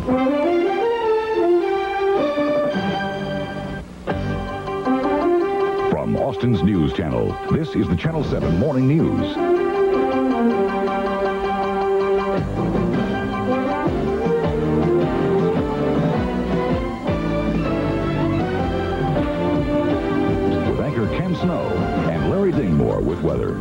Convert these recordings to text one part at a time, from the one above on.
From Austin's News Channel, this is the Channel 7 Morning News. With anchor Ken Snow and Larry Dingmore with weather.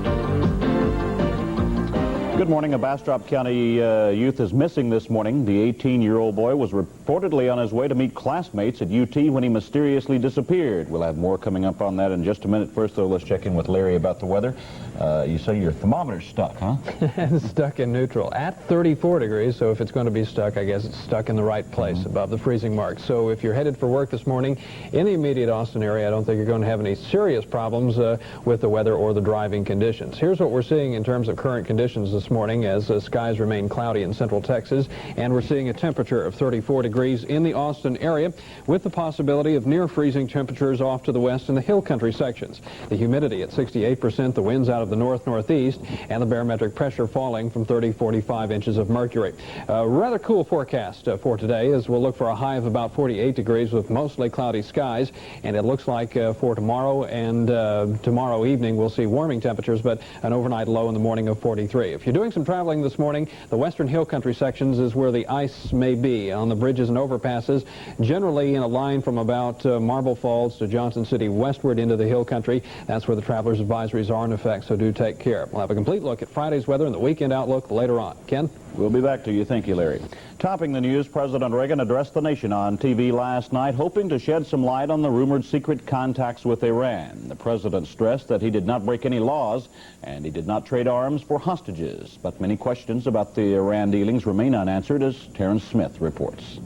Good morning. A Bastrop County youth is missing this morning. The 18-year-old boy was reportedly on his way to meet classmates at UT when he mysteriously disappeared. We'll have more coming up on that in just a minute. First, though, let's check in with Larry about the weather. You say your thermometer's stuck, huh? Stuck in neutral at 34 degrees, so if it's going to be stuck, I guess it's stuck in the right place above the freezing mark. So if you're headed for work this morning in the immediate Austin area, I don't think you're going to have any serious problems with the weather or the driving conditions. Here's what we're seeing in terms of current conditions this morning as skies remain cloudy in central Texas, and we're seeing a temperature of 34 degrees in the Austin area with the possibility of near freezing temperatures off to the west in the hill country sections. The humidity at 68%, the winds out of the north-northeast, and the barometric pressure falling from 30-45 inches of mercury. A rather cool forecast for today as we'll look for a high of about 48 degrees with mostly cloudy skies, and it looks like for tomorrow and tomorrow evening we'll see warming temperatures, but an overnight low in the morning of 43. If you're doing some traveling this morning, the western hill country sections is where the ice may be on the bridges and overpasses, generally in a line from about Marble Falls to Johnson City westward into the hill country. That's where the travelers advisories are in effect, so do take care. We'll have a complete look at Friday's weather and the weekend outlook later on. Ken? We'll be back to you. Thank you, Larry. Topping the news, President Reagan addressed the nation on TV last night, hoping to shed some light on the rumored secret contacts with Iran. The president stressed that he did not break any laws and he did not trade arms for hostages. But many questions about the Iran dealings remain unanswered, as Terrence Smith reports.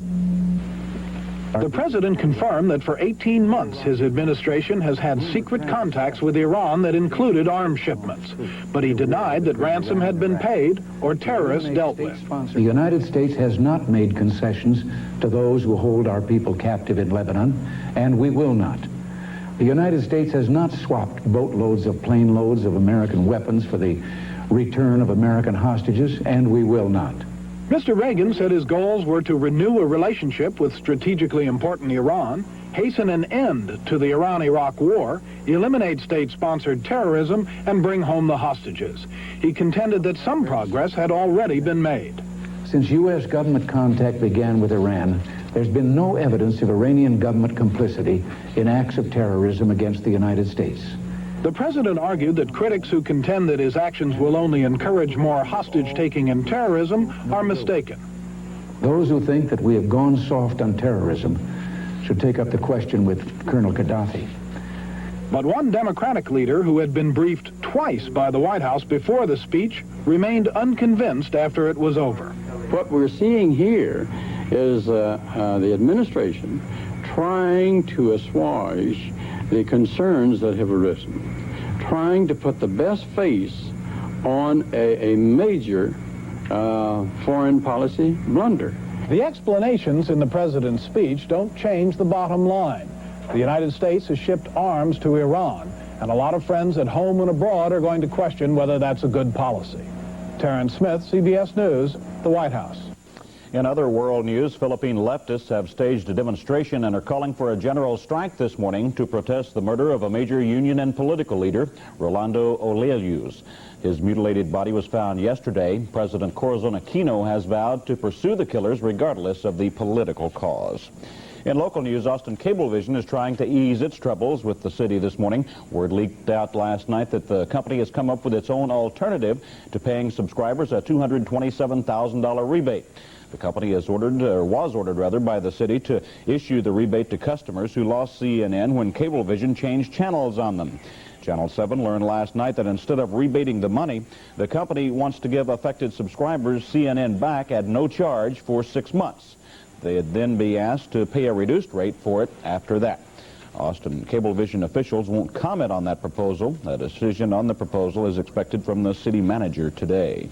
The president confirmed that for 18 months his administration has had secret contacts with Iran that included arms shipments. But he denied that ransom had been paid or terrorists dealt with. The United States has not made concessions to those who hold our people captive in Lebanon, and we will not. The United States has not swapped boatloads of plane loads of American weapons for the return of American hostages, and we will not. Mr. Reagan said his goals were to renew a relationship with strategically important Iran, hasten an end to the Iran-Iraq war, eliminate state-sponsored terrorism, and bring home the hostages. He contended that some progress had already been made. Since U.S. government contact began with Iran, there's been no evidence of Iranian government complicity in acts of terrorism against the United States. The president argued that critics who contend that his actions will only encourage more hostage-taking and terrorism are mistaken. Those who think that we have gone soft on terrorism should take up the question with Colonel Gaddafi. But one Democratic leader who had been briefed twice by the White House before the speech remained unconvinced after it was over. What we're seeing here is the administration trying to assuage the concerns that have arisen, trying to put the best face on a major foreign policy blunder. The explanations in the president's speech don't change the bottom line. The United States has shipped arms to Iran, and a lot of friends at home and abroad are going to question whether that's a good policy. Terrence Smith, CBS News, the White House. In other world news, Philippine leftists have staged a demonstration and are calling for a general strike this morning to protest the murder of a major union and political leader, Rolando Olelius. His mutilated body was found yesterday. President Corazon Aquino has vowed to pursue the killers regardless of the political cause. In local news, Austin Cablevision is trying to ease its troubles with the city this morning. Word leaked out last night that the company has come up with its own alternative to paying subscribers a $227,000 rebate. The company was ordered by the city to issue the rebate to customers who lost CNN when Cablevision changed channels on them. Channel 7 learned last night that instead of rebating the money, the company wants to give affected subscribers CNN back at no charge for 6 months. They'd then be asked to pay a reduced rate for it after that. Austin Cablevision officials won't comment on that proposal. A decision on the proposal is expected from the city manager today.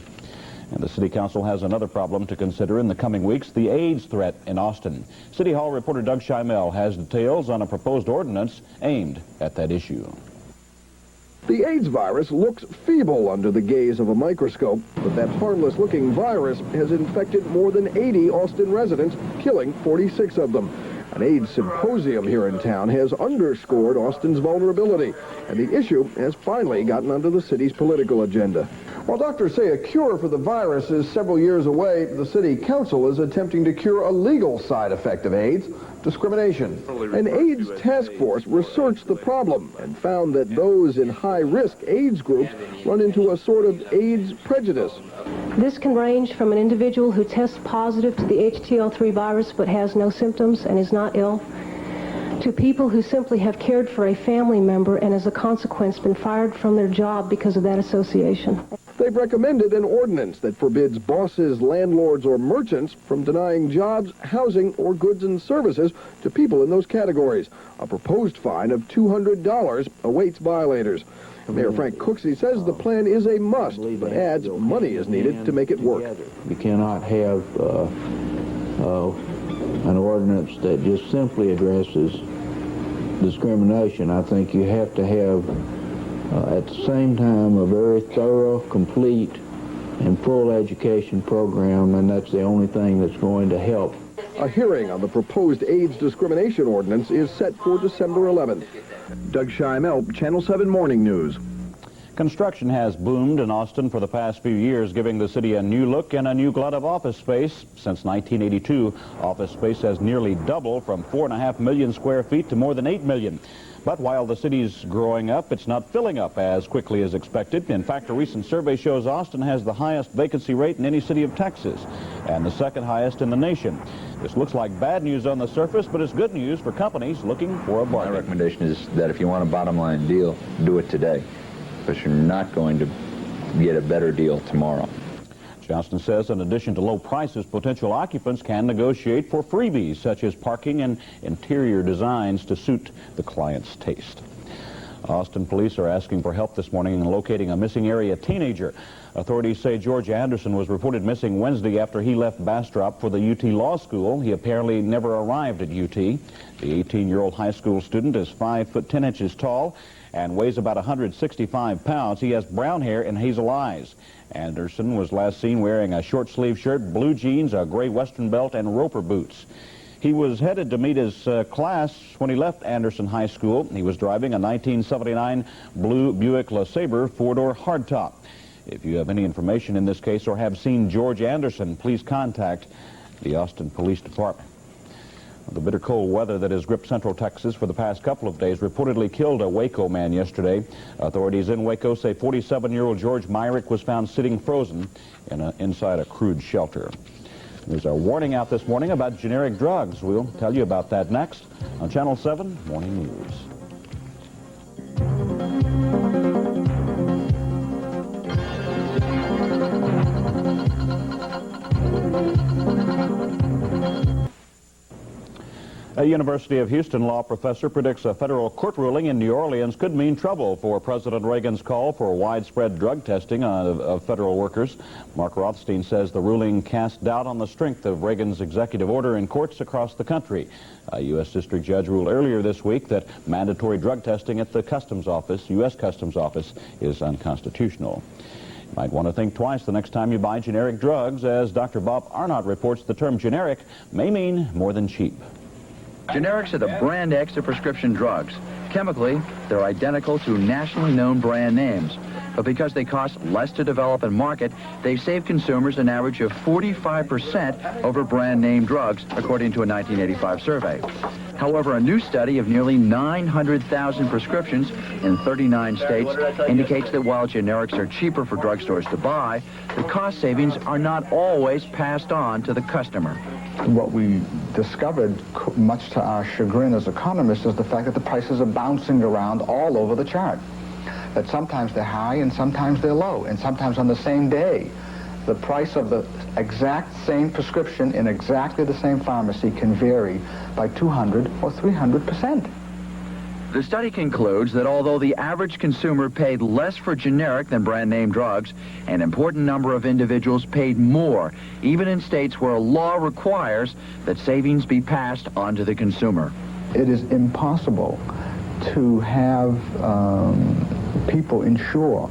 And the City Council has another problem to consider in the coming weeks, the AIDS threat in Austin. City Hall reporter Doug Schimel has details on a proposed ordinance aimed at that issue. The AIDS virus looks feeble under the gaze of a microscope, but that harmless-looking virus has infected more than 80 Austin residents, killing 46 of them. An AIDS symposium here in town has underscored Austin's vulnerability, and the issue has finally gotten onto the city's political agenda. While doctors say a cure for the virus is several years away, the city council is attempting to cure a legal side effect of AIDS, discrimination. An AIDS task force researched the problem and found that those in high-risk AIDS groups run into a sort of AIDS prejudice. This can range from an individual who tests positive to the HTL3 virus but has no symptoms and is not ill, to people who simply have cared for a family member and as a consequence been fired from their job because of that association. They've recommended an ordinance that forbids bosses, landlords, or merchants from denying jobs, housing, or goods and services to people in those categories. A proposed fine of $200 awaits violators. Mayor Frank Cooksey says the plan is a must, but adds money is needed to make it work. You cannot have an ordinance that just simply addresses discrimination. I think you have to have, at the same time, a very thorough, complete, and full education program, and that's the only thing that's going to help. A hearing on the proposed AIDS discrimination ordinance is set for December 11th. Doug Scheimel, Channel 7 Morning News. Construction has boomed in Austin for the past few years, giving the city a new look and a new glut of office space. Since 1982, office space has nearly doubled from 4.5 million square feet to more than 8 million. But while the city's growing up, it's not filling up as quickly as expected. In fact, a recent survey shows Austin has the highest vacancy rate in any city of Texas and the second highest in the nation. This looks like bad news on the surface, but it's good news for companies looking for a bargain. My recommendation is that if you want a bottom line deal, do it today, because you're not going to get a better deal tomorrow. Johnston says in addition to low prices, potential occupants can negotiate for freebies such as parking and interior designs to suit the client's taste. Austin police are asking for help this morning in locating a missing area teenager. Authorities say George Anderson was reported missing Wednesday after he left Bastrop for the UT Law School. He apparently never arrived at UT. The 18-year-old high school student is 5 foot 10 inches tall and weighs about 165 pounds. He has brown hair and hazel eyes. Anderson was last seen wearing a short sleeve shirt, blue jeans, a gray western belt, and roper boots. He was headed to meet his class when he left Anderson High School. He was driving a 1979 blue Buick LeSabre four-door hardtop. If you have any information in this case or have seen George Anderson, please contact the Austin Police Department. The bitter cold weather that has gripped central Texas for the past couple of days reportedly killed a Waco man yesterday. Authorities in Waco say 47-year-old George Myrick was found sitting frozen inside a crude shelter. There's a warning out this morning about generic drugs. We'll tell you about that next on Channel 7 Morning News. A University of Houston law professor predicts a federal court ruling in New Orleans could mean trouble for President Reagan's call for widespread drug testing of federal workers. Mark Rothstein says the ruling cast doubt on the strength of Reagan's executive order in courts across the country. A U.S. district judge ruled earlier this week that mandatory drug testing at the Customs Office, U.S. Customs Office, is unconstitutional. You might want to think twice the next time you buy generic drugs, as Dr. Bob Arnott reports the term generic may mean more than cheap. Generics are the brand X of prescription drugs. Chemically, they're identical to nationally known brand names. But because they cost less to develop and market, they save consumers an average of 45% over brand name drugs, according to a 1985 survey. However, a new study of nearly 900,000 prescriptions in 39 states indicates that while generics are cheaper for drugstores to buy, the cost savings are not always passed on to the customer. What we discovered, much to our chagrin as economists, is the fact that the prices are bouncing around all over the chart. That sometimes they're high and sometimes they're low, and sometimes on the same day. The price of the exact same prescription in exactly the same pharmacy can vary by 200 or 300%. The study concludes that although the average consumer paid less for generic than brand name drugs, an important number of individuals paid more, even in states where law requires that savings be passed on to the consumer. It is impossible to have people ensure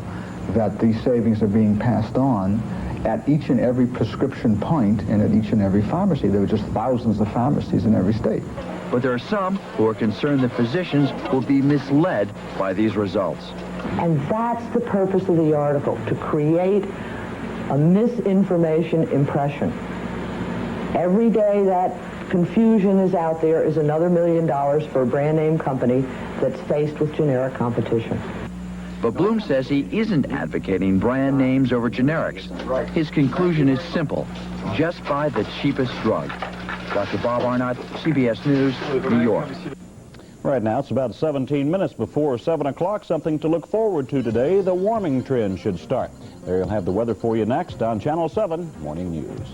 that these savings are being passed on at each and every prescription point and at each and every pharmacy. There are just thousands of pharmacies in every state. But there are some who are concerned that physicians will be misled by these results. And that's the purpose of the article, to create a misinformation impression. Every day that confusion is out there is another $1 million for a brand name company that's faced with generic competition. But Bloom says he isn't advocating brand names over generics. His conclusion is simple: just buy the cheapest drug. Dr. Bob Arnott, CBS News, New York. Right now, it's about 17 minutes before 7 o'clock. Something to look forward to today. The warming trend should start. There you'll have the weather for you next on Channel 7 Morning News.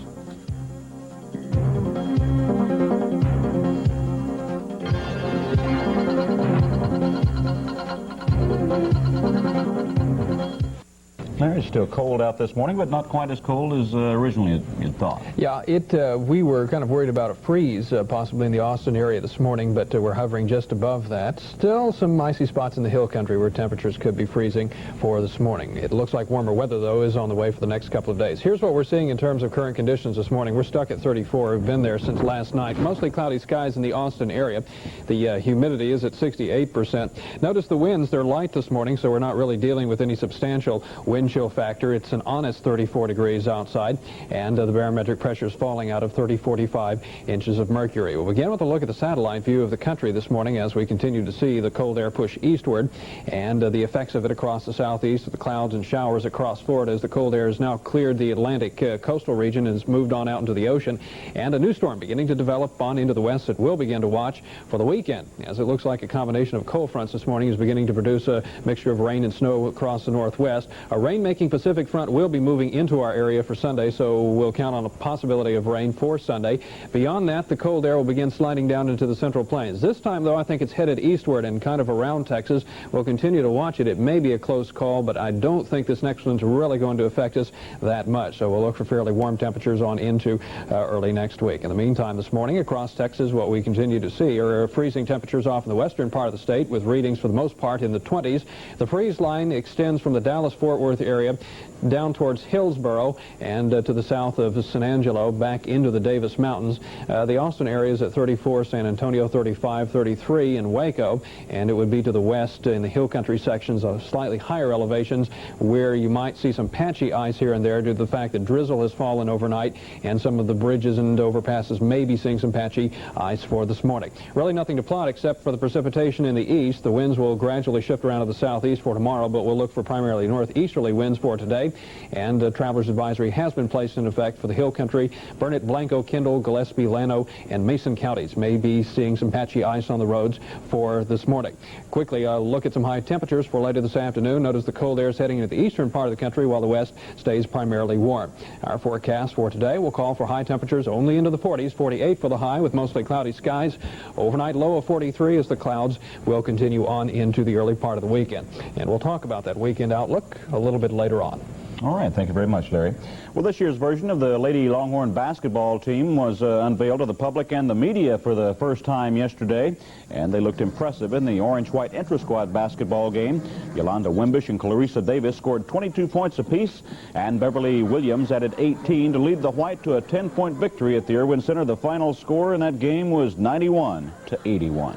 It's still cold out this morning, but not quite as cold as originally you'd thought. Yeah, we were kind of worried about a freeze possibly in the Austin area this morning, but we're hovering just above that. Still some icy spots in the hill country where temperatures could be freezing for this morning. It looks like warmer weather, though, is on the way for the next couple of days. Here's what we're seeing in terms of current conditions this morning. We're stuck at 34. We've been there since last night. Mostly cloudy skies in the Austin area. The humidity is at 68%. Notice the winds. They're light this morning, so we're not really dealing with any substantial wind chill factor. It's an honest 34 degrees outside, and the barometric pressure is falling out of 30-45 inches of mercury. We'll begin with a look at the satellite view of the country this morning as we continue to see the cold air push eastward and the effects of it across the southeast, with the clouds and showers across Florida as the cold air has now cleared the Atlantic coastal region and has moved on out into the ocean, and a new storm beginning to develop on into the west that we'll begin to watch for the weekend, as it looks like a combination of cold fronts this morning is beginning to produce a mixture of rain and snow across the northwest. A rain-making Pacific front will be moving into our area for Sunday, so we'll count on a possibility of rain for Sunday. Beyond that, the cold air will begin sliding down into the central plains. This time, though, I think it's headed eastward and kind of around Texas. We'll continue to watch it. It may be a close call, but I don't think this next one's really going to affect us that much. So we'll look for fairly warm temperatures on into early next week. In the meantime, this morning across Texas, what we continue to see are freezing temperatures off in the western part of the state, with readings for the most part in the 20s. The freeze line extends from the Dallas-Fort Worth area down towards Hillsboro and to the south of San Angelo back into the Davis Mountains. The Austin area is at 34, San Antonio 35, 33 in Waco, and it would be to the west in the hill country sections of slightly higher elevations where you might see some patchy ice here and there due to the fact that drizzle has fallen overnight, and some of the bridges and overpasses may be seeing some patchy ice for this morning. Really nothing to plot except for the precipitation in the east. The winds will gradually shift around to the southeast for tomorrow, but we'll look for primarily northeasterly winds for today. And a traveler's advisory has been placed in effect for the hill country. Burnett, Blanco, Kendall, Gillespie, Llano, and Mason counties may be seeing some patchy ice on the roads for this morning. Quickly, look at some high temperatures for later this afternoon. Notice the cold air is heading into the eastern part of the country while the west stays primarily warm. Our forecast for today will call for high temperatures only into the 40s, 48 for the high with mostly cloudy skies. Overnight low of 43 as the clouds will continue on into the early part of the weekend. And we'll talk about that weekend outlook a little bit later on. All right, thank you very much, Larry. Well, this year's version of the Lady Longhorn basketball team was unveiled to the public and the media for the first time yesterday, and they looked impressive in the orange-white intra-squad basketball game. Yolanda Wimbish and Clarissa Davis scored 22 points apiece, and Beverly Williams added 18 to lead the white to a 10-point victory at the Irwin Center. The final score in that game was 91-81.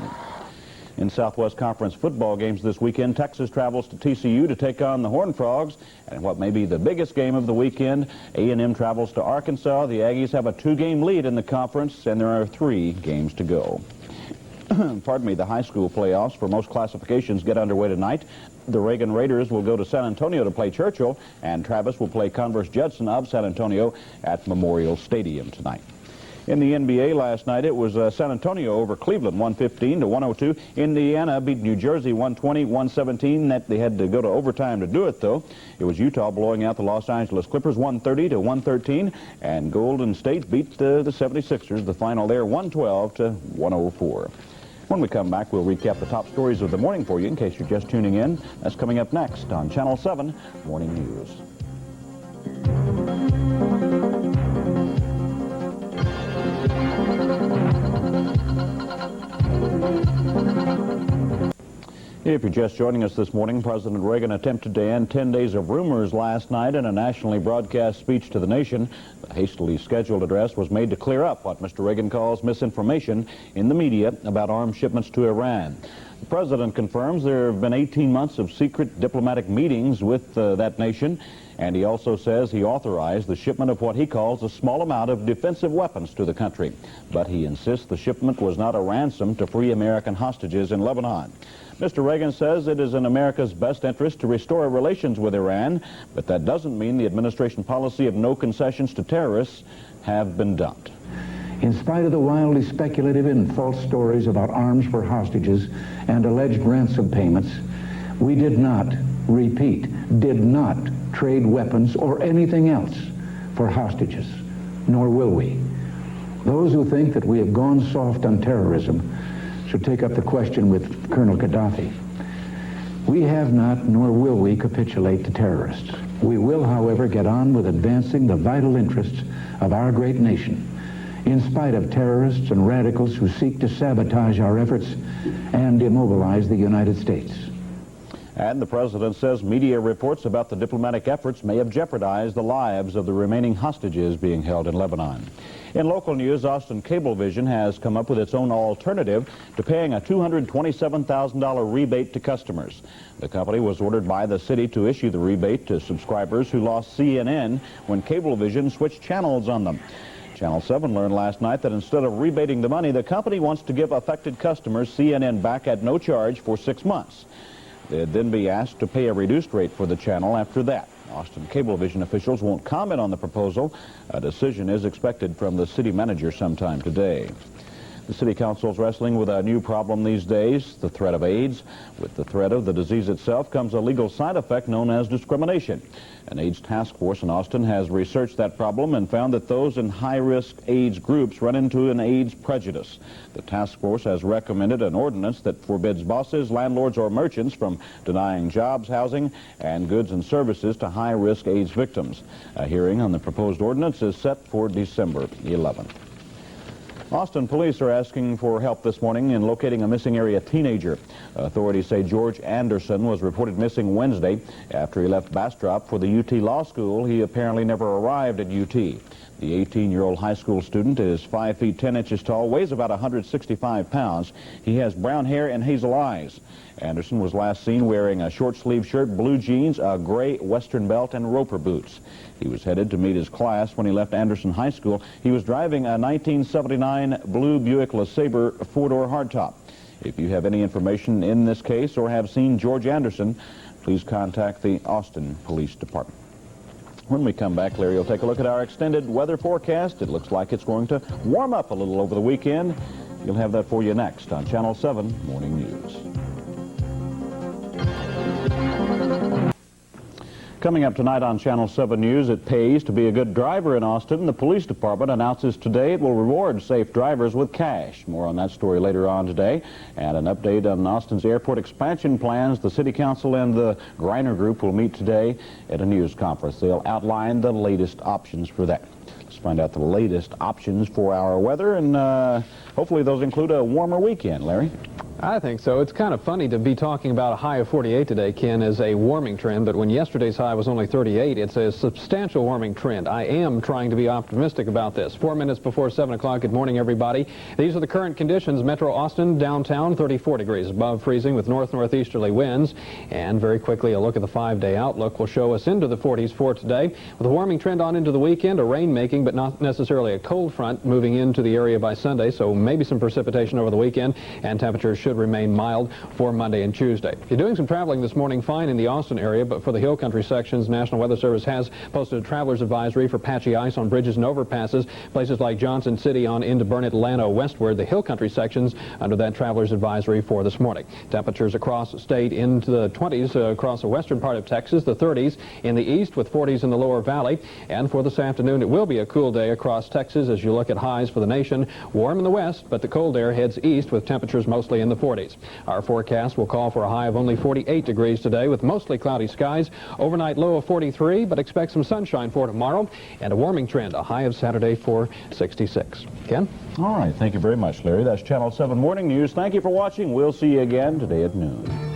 In Southwest Conference football games this weekend, Texas travels to TCU to take on the Horned Frogs. And in what may be the biggest game of the weekend, A&M travels to Arkansas. The Aggies have a 2-game lead in the conference, and there are 3 games to go. Pardon me, the high school playoffs for most classifications get underway tonight. The Reagan Raiders will go to San Antonio to play Churchill, and Travis will play Converse Judson of San Antonio at Memorial Stadium tonight. In the NBA last night, it was San Antonio over Cleveland, 115-102. Indiana beat New Jersey, 120-117. They had to go to overtime to do it, though. It was Utah blowing out the Los Angeles Clippers, 130-113. And Golden State beat the 76ers. The final there, 112-104. When we come back, we'll recap the top stories of the morning for you in case you're just tuning in. That's coming up next on Channel 7 Morning News. If you're just joining us this morning, President Reagan attempted to end 10 days of rumors last night in a nationally broadcast speech to the nation. The hastily scheduled address was made to clear up what Mr. Reagan calls misinformation in the media about arms shipments to Iran. The president confirms there have been 18 months of secret diplomatic meetings with that nation, and he also says he authorized the shipment of what he calls a small amount of defensive weapons to the country. But he insists the shipment was not a ransom to free American hostages in Lebanon. Mr. Reagan says it is in America's best interest to restore relations with Iran, but that doesn't mean the administration policy of no concessions to terrorists have been dumped. In spite of the wildly speculative and false stories about arms for hostages and alleged ransom payments, we did not trade weapons or anything else for hostages, nor will we. Those who think that we have gone soft on terrorism should take up the question with Colonel Gaddafi. We have not, nor will we, capitulate to terrorists. We will, however, get on with advancing the vital interests of our great nation, in spite of terrorists and radicals who seek to sabotage our efforts and immobilize the United States. And the president says media reports about the diplomatic efforts may have jeopardized the lives of the remaining hostages being held in Lebanon. In local news, Austin Cablevision has come up with its own alternative to paying a $227,000 rebate to customers. The company was ordered by the city to issue the rebate to subscribers who lost CNN when Cablevision switched channels on them. Channel 7 learned last night that instead of rebating the money, the company wants to give affected customers CNN back at no charge for 6 months. They'd then be asked to pay a reduced rate for the channel after that. Austin Cablevision officials won't comment on the proposal. A decision is expected from the city manager sometime today. The city council is wrestling with a new problem these days, the threat of AIDS. With the threat of the disease itself comes a legal side effect known as discrimination. An AIDS task force in Austin has researched that problem and found that those in high-risk AIDS groups run into an AIDS prejudice. The task force has recommended an ordinance that forbids bosses, landlords, or merchants from denying jobs, housing, and goods and services to high-risk AIDS victims. A hearing on the proposed ordinance is set for December 11th. Austin police are asking for help this morning in locating a missing area teenager. Authorities say George Anderson was reported missing Wednesday after he left Bastrop for the UT Law School. He apparently never arrived at UT. The 18-year-old high school student is 5 feet 10 inches tall, weighs about 165 pounds. He has brown hair and hazel eyes. Anderson was last seen wearing a short-sleeved shirt, blue jeans, a gray Western belt, and roper boots. He was headed to meet his class when he left Anderson High School. He was driving a 1979 blue Buick LeSabre four-door hardtop. If you have any information in this case or have seen George Anderson, please contact the Austin Police Department. When we come back, Larry will take a look at our extended weather forecast. It looks like it's going to warm up a little over the weekend. You'll have that for you next on Channel 7 Morning News. Coming up tonight on Channel 7 News, it pays to be a good driver in Austin. The police department announces today it will reward safe drivers with cash. More on that story later on today. And an update on Austin's airport expansion plans. The City Council and the Griner Group will meet today at a news conference. They'll outline the latest options for that. Let's find out the latest options for our weather, and hopefully those include a warmer weekend, Larry. I think so. It's kind of funny to be talking about a high of 48 today, Ken, as a warming trend, but when yesterday's high was only 38, it's a substantial warming trend. I am trying to be optimistic about this. 4 minutes before 7 o'clock. Good morning, everybody. These are the current conditions. Metro Austin, downtown, 34 degrees above freezing with north-northeasterly winds. And very quickly, a look at the 5-day outlook will show us into the 40s for today. With a warming trend on into the weekend, a rain-making but not necessarily a cold front moving into the area by Sunday, so maybe some precipitation over the weekend, and temperatures should remain mild for Monday and Tuesday. If you're doing some traveling this morning, fine in the Austin area, but for the hill country sections, National Weather Service has posted a traveler's advisory for patchy ice on bridges and overpasses. Places like Johnson City on into Burnett, Llano westward, the hill country sections under that traveler's advisory for this morning. Temperatures across the state into the 20s across the western part of Texas, the 30s in the east with 40s in the lower valley. And for this afternoon, it will be a cool day across Texas as you look at highs for the nation. Warm in the west, but the cold air heads east with temperatures mostly in the 40s. Our forecast will call for a high of only 48 degrees today with mostly cloudy skies. Overnight low of 43, but expect some sunshine for tomorrow. And a warming trend, a high of Saturday for 66. Ken? All right. Thank you very much, Larry. That's Channel 7 Morning News. Thank you for watching. We'll see you again today at noon.